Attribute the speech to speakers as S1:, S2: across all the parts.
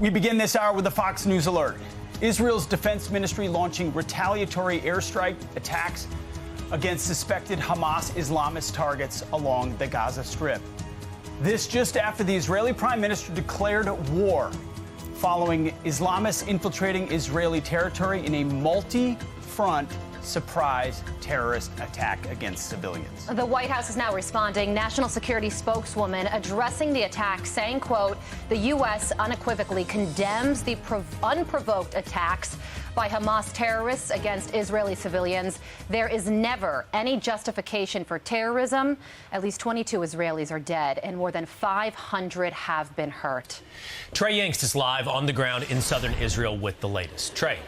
S1: We begin this hour with a Fox News alert. Israel's defense ministry launching retaliatory airstrike attacks against suspected Hamas Islamist targets along the Gaza Strip. This just after the Israeli prime minister declared war following Islamists infiltrating Israeli territory in a multi-front surprise terrorist attack against civilians.
S2: The White House is now responding. National Security spokeswoman addressing the attack, saying, quote, the U.S. unequivocally condemns the unprovoked attacks by Hamas terrorists against Israeli civilians. There is never any justification for terrorism. At least 22 Israelis are dead and more than 500 have been hurt.
S3: Trey Yingst is live on the ground in southern Israel with the latest. Trey.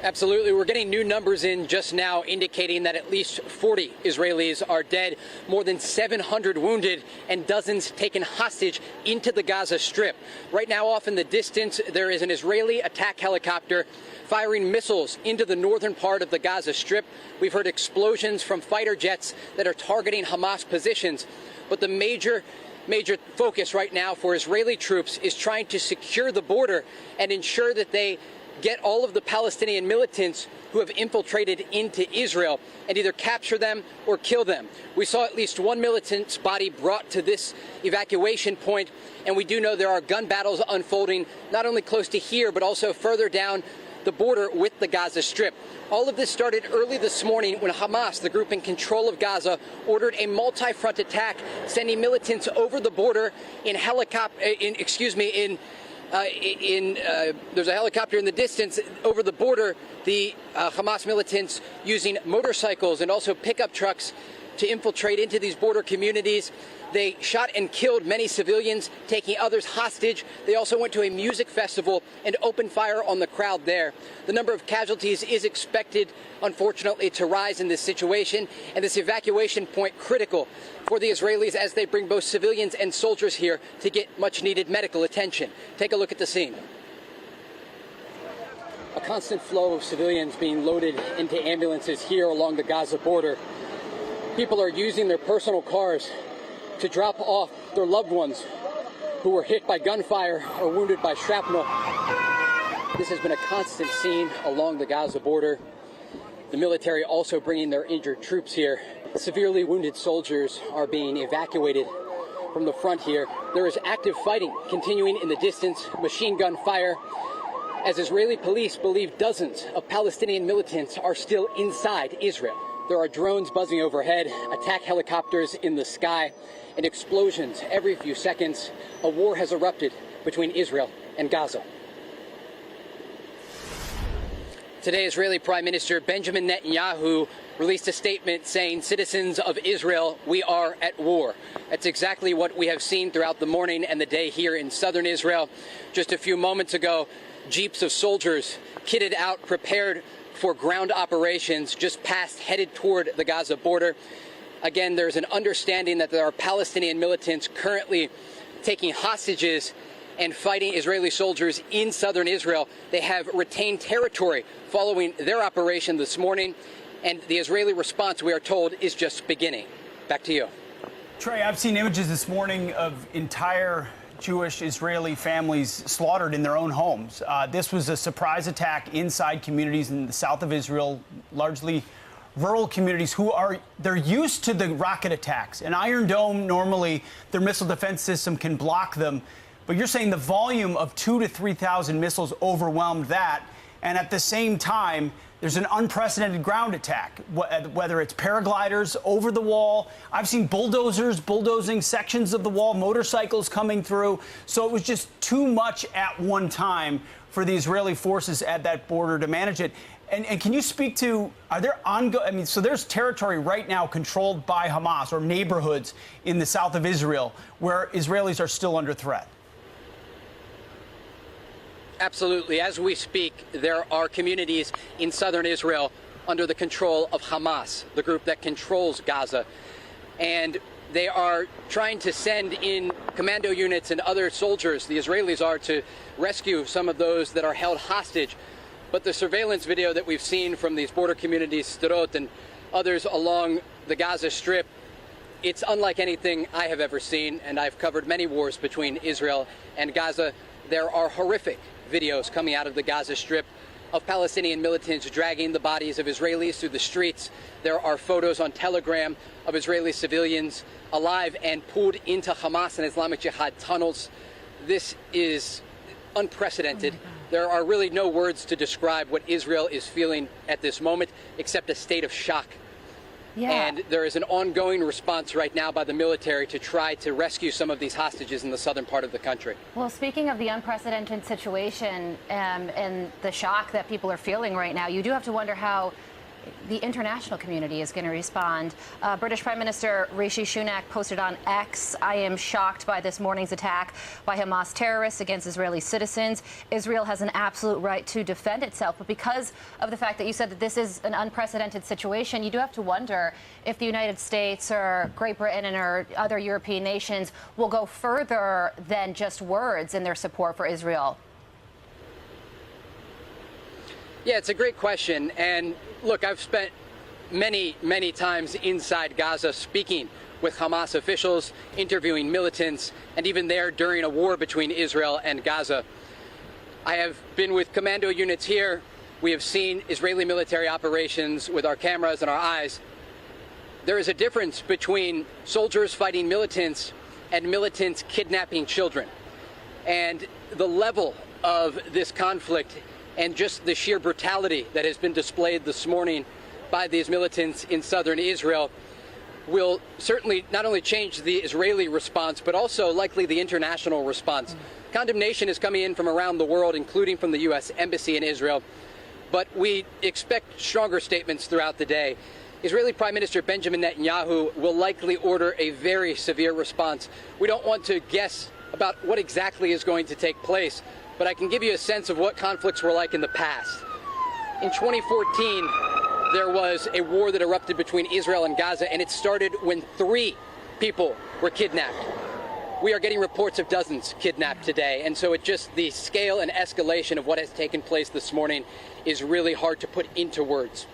S4: Absolutely. We're getting new numbers in just now indicating that at least 40 Israelis are dead, more than 700 wounded, and dozens taken hostage into the Gaza Strip. Right now, off in the distance, there is an Israeli attack helicopter firing missiles into the northern part of the Gaza Strip. We've heard explosions from fighter jets that are targeting Hamas positions. But the major focus right now for Israeli troops is trying to secure the border and ensure that they get all of the Palestinian militants who have infiltrated into Israel and either capture them or kill them. We saw at least one militant's body brought to this evacuation point, and we do know there are gun battles unfolding not only close to here, but also further down the border with the Gaza Strip. All of this started early this morning when Hamas, the group in control of Gaza, ordered a multi-front attack, sending militants over the border in there's a helicopter in the distance over the border. The Hamas militants using motorcycles and also pickup trucks to infiltrate into these border communities. They shot and killed many civilians, taking others hostage. They also went to a music festival and opened fire on the crowd there. The number of casualties is expected, unfortunately, to rise in this situation, and this evacuation point critical for the Israelis as they bring both civilians and soldiers here to get much-needed medical attention. Take a look at the scene. A constant flow of civilians being loaded into ambulances here along the Gaza border. People are using their personal cars to drop off their loved ones who were hit by gunfire or wounded by shrapnel. This has been a constant scene along the Gaza border. The military also bringing their injured troops here. Severely wounded soldiers are being evacuated from the front here. There is active fighting continuing in the distance, machine gun fire, as Israeli police believe dozens of Palestinian militants are still inside Israel. There are drones buzzing overhead, attack helicopters in the sky, and explosions every few seconds. A war has erupted between Israel and Gaza. Today, Israeli Prime Minister Benjamin Netanyahu released a statement saying, citizens of Israel, we are at war. That's exactly what we have seen throughout the morning and the day here in southern Israel. Just a few moments ago, jeeps of soldiers kitted out, prepared for ground operations just past, headed toward the Gaza border. Again, there's an understanding that there are Palestinian militants currently taking hostages and fighting Israeli soldiers in southern Israel. They have retained territory following their operation this morning, and the Israeli response, we are told, is just beginning. Back to you.
S1: Trey, I've seen images this morning of entire Jewish Israeli families slaughtered in their own homes. This was a surprise attack inside communities in the south of Israel, largely rural communities they're used to the rocket attacks. An Iron Dome, normally their missile defense system can block them. But you're saying the volume of 2,000 to 3,000 missiles overwhelmed that. And at the same time, there's an unprecedented ground attack, whether it's paragliders over the wall. I've seen bulldozers bulldozing sections of the wall, motorcycles coming through. So it was just too much at one time for the Israeli forces at that border to manage it. And can you speak to, are there ongoing, so there's territory right now controlled by Hamas or neighborhoods in the south of Israel where Israelis are still under threat?
S4: Absolutely. As we speak, there are communities in southern Israel under the control of Hamas, the group that controls Gaza. And they are trying to send in commando units and other soldiers, the Israelis are, to rescue some of those that are held hostage. But the surveillance video that we've seen from these border communities, Sderot and others along the Gaza Strip, it's unlike anything I have ever seen, and I've covered many wars between Israel and Gaza. There are horrific videos coming out of the Gaza Strip of Palestinian militants dragging the bodies of Israelis through the streets. There are photos on Telegram of Israeli civilians alive and pulled into Hamas and Islamic Jihad tunnels. This is unprecedented. There are really no words to describe what Israel is feeling at this moment except a state of shock.
S2: Yeah.
S4: And there is an ongoing response right now by the military to try to rescue some of these hostages in the southern part of the country.
S2: Well, speaking of the unprecedented situation and the shock that people are feeling right now, you do have to wonder how the international community is going to respond. British Prime Minister Rishi Sunak posted on X, "I am shocked by this morning's attack by Hamas terrorists against Israeli citizens. Israel has an absolute right to defend itself." But because of the fact that you said that this is an unprecedented situation, you do have to wonder if the United States or Great Britain or other European nations will go further than just words in their support for Israel.
S4: Yeah, it's a great question. And look, I've spent many, many times inside Gaza speaking with Hamas officials, interviewing militants, and even there during a war between Israel and Gaza. I have been with commando units here. We have seen Israeli military operations with our cameras and our eyes. There is a difference between soldiers fighting militants and militants kidnapping children. And the level of this conflict and just the sheer brutality that has been displayed this morning by these militants in southern Israel will certainly not only change the Israeli response, but also likely the international response. Condemnation is coming in from around the world, including from the U.S. Embassy in Israel, but we expect stronger statements throughout the day. Israeli Prime Minister Benjamin Netanyahu will likely order a very severe response. We don't want to guess about what exactly is going to take place, but I can give you a sense of what conflicts were like in the past. In 2014, there was a war that erupted between Israel and Gaza, and it started when 3 people were kidnapped. We are getting reports of dozens kidnapped today, and so the scale and escalation of what has taken place this morning is really hard to put into words.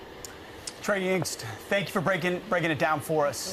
S1: Trey Yingst, thank you for breaking it down for us.